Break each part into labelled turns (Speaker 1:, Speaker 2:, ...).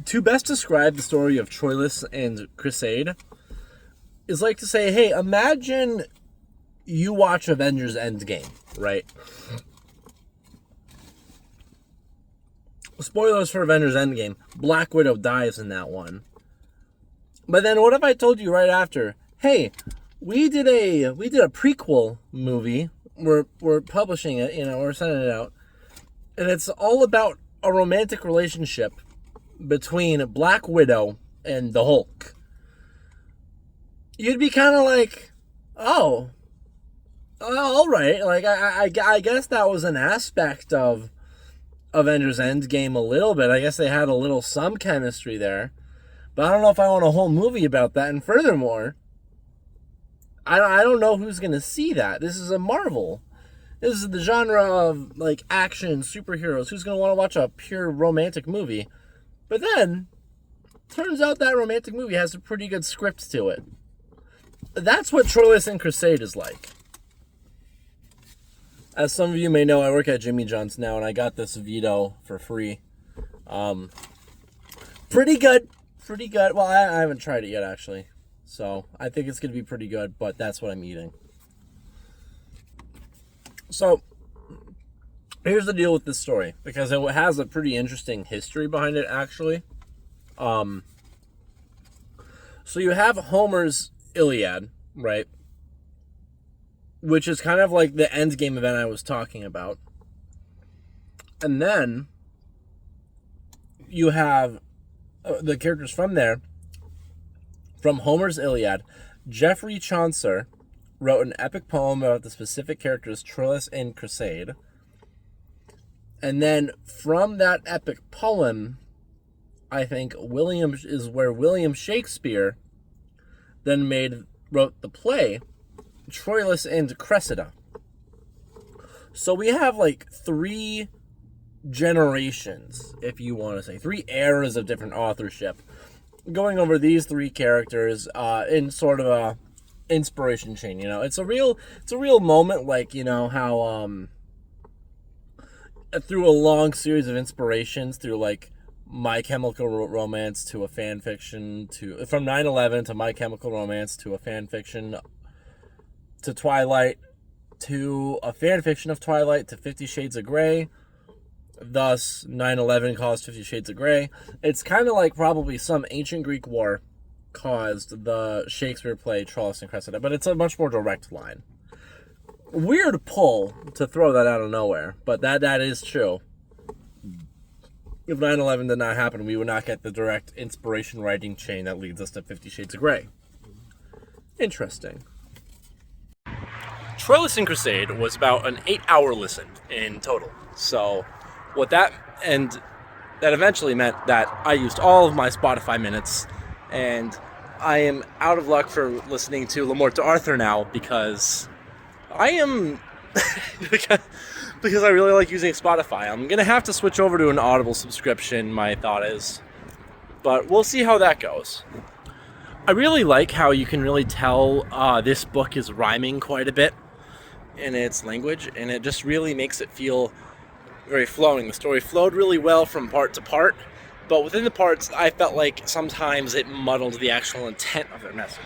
Speaker 1: To best describe the story of Troilus and CRISEYDE is like to say, hey, imagine you watch Avengers Endgame, right? Spoilers for Avengers Endgame. Black Widow dies in that one. But then what if I told you right after, hey, we did a prequel movie. We're publishing it, we're sending it out. And it's all about a romantic relationship between Black Widow and the Hulk. You'd be kind of like, oh, all right. Like, I guess that was an aspect of Avengers Endgame a little bit. I guess they had some chemistry there. But I don't know if I want a whole movie about that. And furthermore, I don't know who's going to see that. This is a Marvel. This is the genre of, like, action, superheroes. Who's going to want to watch a pure romantic movie? But then, turns out that romantic movie has a pretty good script to it. That's what Troilus and CRISEYDE is like. As some of you may know, I work at Jimmy John's now, and I got this Vito for free. Pretty good. Pretty good. Well, I haven't tried it yet, actually. So, I think it's going to be pretty good, but that's what I'm eating. So, here's the deal with this story, because it has a pretty interesting history behind it, actually. So you have Homer's Iliad, right? Which is kind of like the endgame event I was talking about. And then you have the characters from there. From Homer's Iliad, Geoffrey Chaucer wrote an epic poem about the specific characters Troilus and CRISEYDE. And then from that epic poem, I think William Shakespeare then wrote the play Troilus and Cressida. So we have like 3 generations, if you want to say, 3 eras of different authorship going over these 3 characters in sort of a inspiration chain. It's a real moment, like, how through a long series of inspirations, through like My Chemical Romance to a fan fiction, from 9/11 to My Chemical Romance to a fan fiction to Twilight to a fan fiction of Twilight to 50 Shades of Grey. Thus, 9/11 caused 50 Shades of Grey. It's kind of like probably some ancient Greek war caused the Shakespeare play Troilus and Cressida, but it's a much more direct line. Weird pull to throw that out of nowhere, but that is true. If 9/11 did not happen, we would not get the direct inspiration writing chain that leads us to 50 Shades of Grey. Interesting. Troilus and CRISEYDE was about an 8-hour listen in total. So, that eventually meant that I used all of my Spotify minutes, and I am out of luck for listening to L'Amour d'Arthur now because I am because I really like using Spotify. I'm gonna have to switch over to an Audible subscription, my thought is, but we'll see how that goes. I really like how you can really tell this book is rhyming quite a bit in its language, and it just really makes it feel very flowing. The story flowed really well from part to part, but within the parts, I felt like sometimes it muddled the actual intent of their message.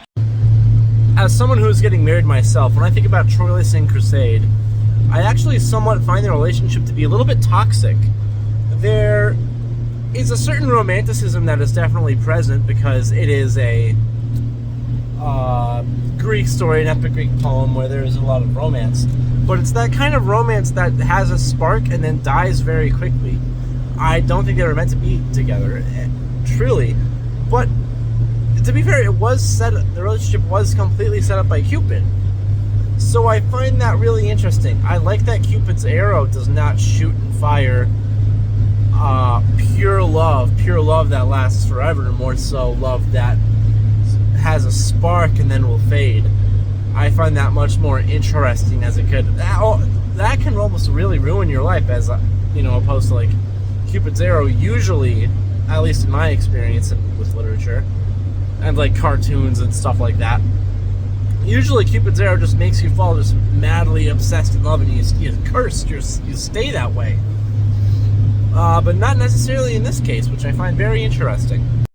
Speaker 1: As someone who's getting married myself, when I think about Troilus and CRISEYDE, I actually somewhat find their relationship to be a little bit toxic. There is a certain romanticism that is definitely present because it is a Greek story, an epic Greek poem where there is a lot of romance. But it's that kind of romance that has a spark and then dies very quickly. I don't think they were meant to be together, truly. But to be fair, the relationship was completely set up by Cupid. So I find that really interesting. I like that Cupid's arrow does not shoot and fire pure love that lasts forever, and more so love that has a spark and then will fade. I find that much more interesting, as it could. That can almost really ruin your life, as opposed to like Cupid's arrow. Usually, at least in my experience with literature and like cartoons and stuff like that, usually Cupid's arrow just makes you fall just madly obsessed in love, and you curse. You stay that way. but not necessarily in this case, which I find very interesting.